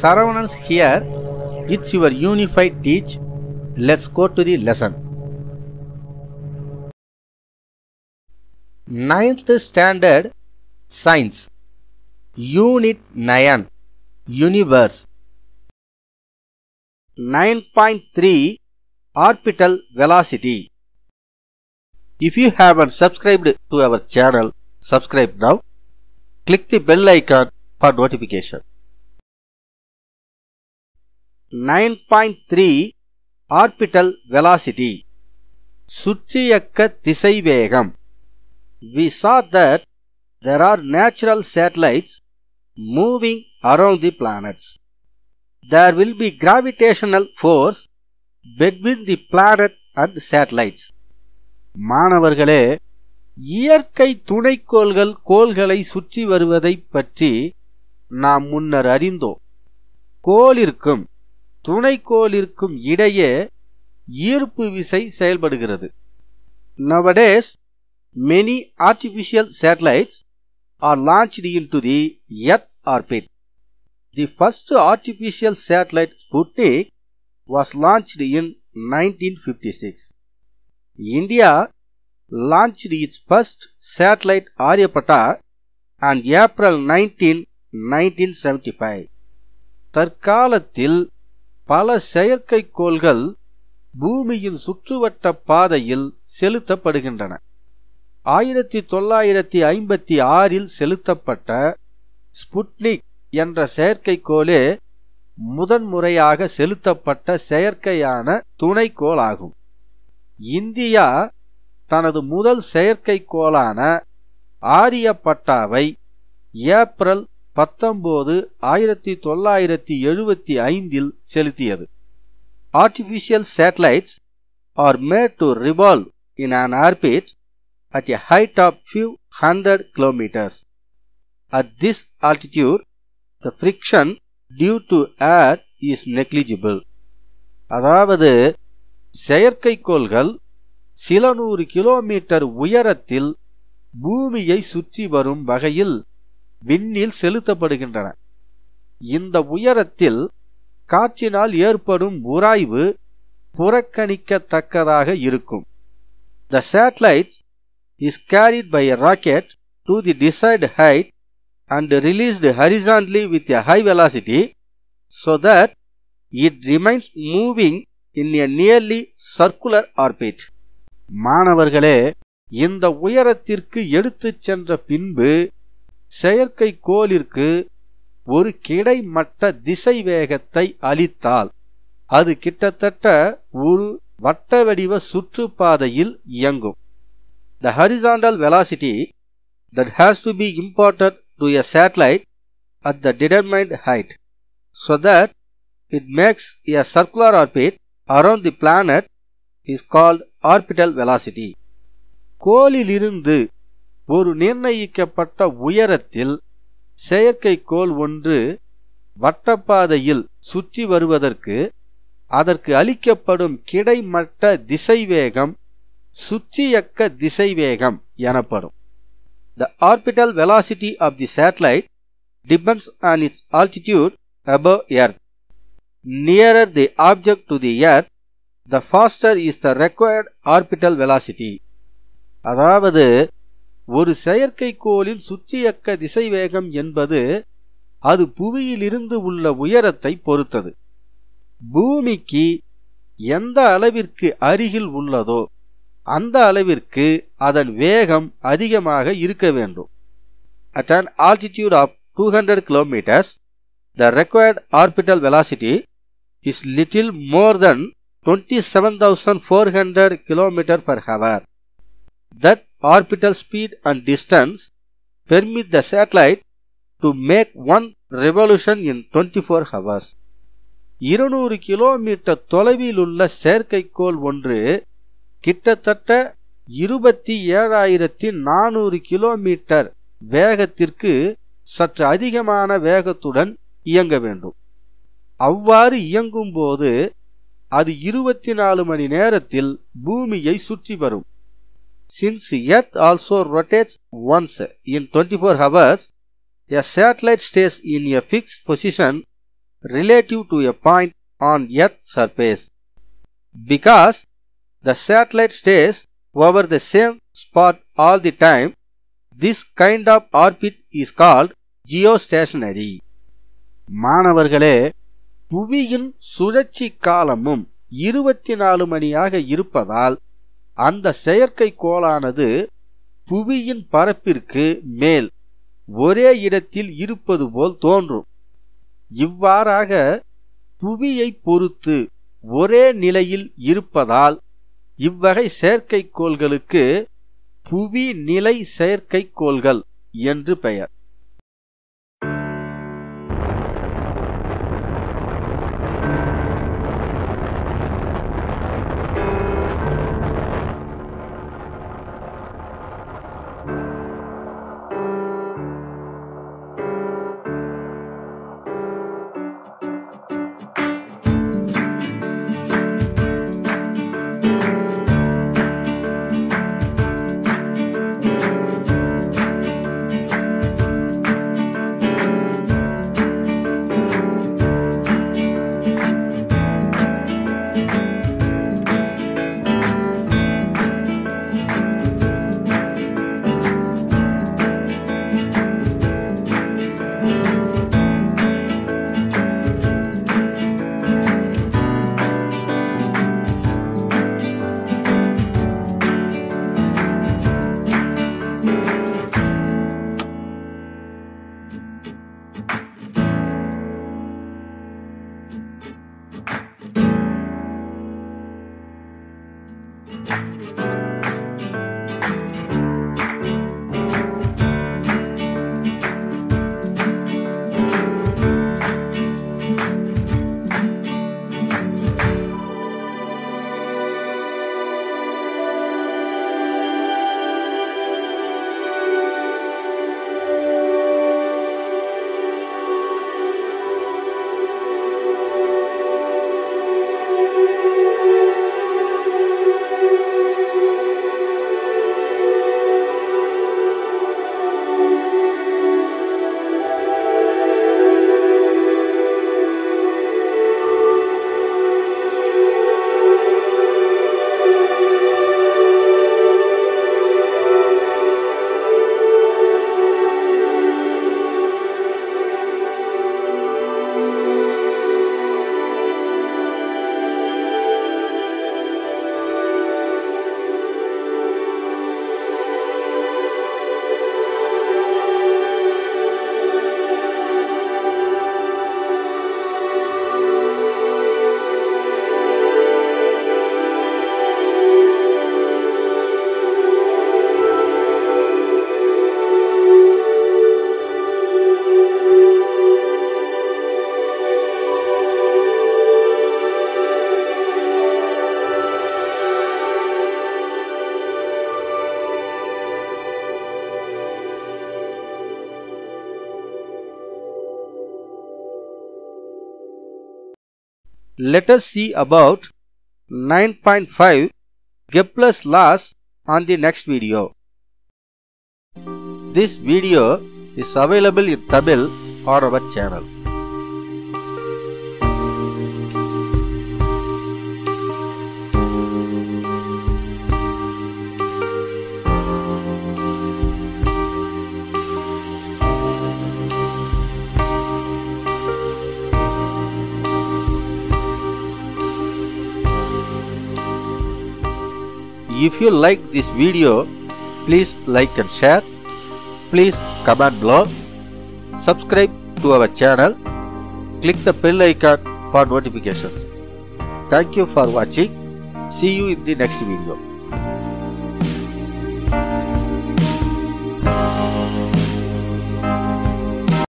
Saravanan here. It's your unified teach. Let's go to the lesson. 9th Standard Science Unit 9 Universe 9.3 Orbital Velocity. If you haven't subscribed to our channel, subscribe now. Click the bell icon for notification. 9.3 Orbital Velocity சுற்றியக்க திசைவேகம். We saw that there are natural satellites moving around the planets. There will be gravitational force between the planet and satellites. மாணவர்களே, இயற்கை துணைக்கோள்கள் கோள்களை சுற்றி வருவதை பற்றி நாம் முன்னர் அறிந்தோம். கோளிற்கும் துணைக்கோளிற்கும் இடையே ஈர்ப்பு விசை செயல்படுகிறது. Nowadays, many artificial satellites are launched into the Earth's orbit. The first artificial satellite Sputnik was launched in 1956. India launched its first satellite Aryabhata on April 19, 1975. தற்காலத்தில் பல செயற்கைக்கோள்கள் பூமியின் சுற்றுவட்ட பாதையில் செலுத்தப்படுகின்றன. 1956 செலுத்தப்பட்ட ஸ்புட்னிக் என்ற செயற்கைக்கோளே முதன்முறையாக செலுத்தப்பட்ட செயற்கையான துணைக்கோளாகும். இந்தியா தனது முதல் செயற்கைக்கோளான ஆரியப்பட்டாவை ஏப்ரல் 19, 1975 செலுத்தியது. Artificial satellites are made to revolve in an orbit at a height of few hundred kilometers. At this altitude, the friction due to air is negligible. அதாவது செயற்கைக்கோள்கள் சில 100 கிலோமீட்டர் உயரத்தில் பூமியை சுற்றி வரும் வகையில் விண்ணில் செலுத்தப்படுகின்றன. இந்த உயரத்தில் காற்றினால் ஏற்படும் உராய்வு புறக்கணிக்கத்தக்கதாக இருக்கும். The satellite is carried by a rocket to the desired height and released horizontally with a high velocity so that it remains moving in a nearly circular orbit. மாணவர்களே, இந்த உயரத்திற்கு எடுத்துச் சென்ற பின்பு செயற்கைக்கோளிற்கு ஒரு கிடைமட்ட திசைவேகத்தை அளித்தால் அது கிட்டத்தட்ட ஒரு வட்டவடிவ சுற்றுப்பாதையில் இயங்கும். The horizontal velocity that has to be imparted to a satellite at the determined height so that it makes a circular orbit around the planet is called orbital velocity. கோளிலிருந்து ஒரு நிர்ணயிக்கப்பட்ட உயரத்தில் செயற்கைக்கோள் ஒன்று வட்டப்பாதையில் சுற்றி வருவதற்கு அதற்கு அளிக்கப்படும் கிடைமட்ட திசைவேகம் சுற்றியக்க திசைவேகம் எனப்படும். The orbital velocity of the satellite depends on its altitude above Earth. Nearer the object to the Earth, the faster is the required orbital velocity. அதாவது ஒரு செயற்கைக்கோளின் சுற்றியக்க திசைவேகம் என்பது அது புவியிலிருந்து உள்ள உயரத்தை பொறுத்தது. பூமிக்கு எந்த அளவிற்கு அருகில் உள்ளதோ அந்த அளவிற்கு அதன் வேகம் அதிகமாக இருக்க வேண்டும். At an altitude of 200 kilometers, the required orbital velocity is little more than 27,400 km per hour. That orbital speed and distance permit the satellite to make one revolution in 24 hours. 200 kilometre தொலைவில் உள்ள செயற்கைக்கோள் ஒன்று கிட்டத்தட்ட 27,400 kilometre வேகத்திற்கு சற்று அதிகமான வேகத்துடன் இயங்க வேண்டும். அவ்வாறு இயங்கும்போது அது 24 மணி நேரத்தில் பூமியை சுற்றி வரும். Since Earth also rotates once in 24 hours, a satellite stays in a fixed position relative to a point on Earth's surface. Because the satellite stays over the same spot all the time, this kind of orbit is called geostationary. மாணவர்களே, புவியின் சுழற்சி காலமும் 24 மணியாக இருப்பதால் அந்த செயற்கைக்கோளானது புவியின் பரப்பிற்கு மேல் ஒரே இடத்தில் இருப்பது போல் தோன்றும். இவ்வாறாக புவியை பொறுத்து ஒரே நிலையில் இருப்பதால் இவ்வகை செயற்கைக்கோள்களுக்கு புவி நிலை செயற்கைக்கோள்கள் என்று பெயர். Let us see about 9.5 Kepler's laws on the next video. This video is available in Tamil on our channel. If you like this video, please like and share. Please comment below. Subscribe to our channel. Click the bell icon for notifications. Thank you for watching. See you in the next video.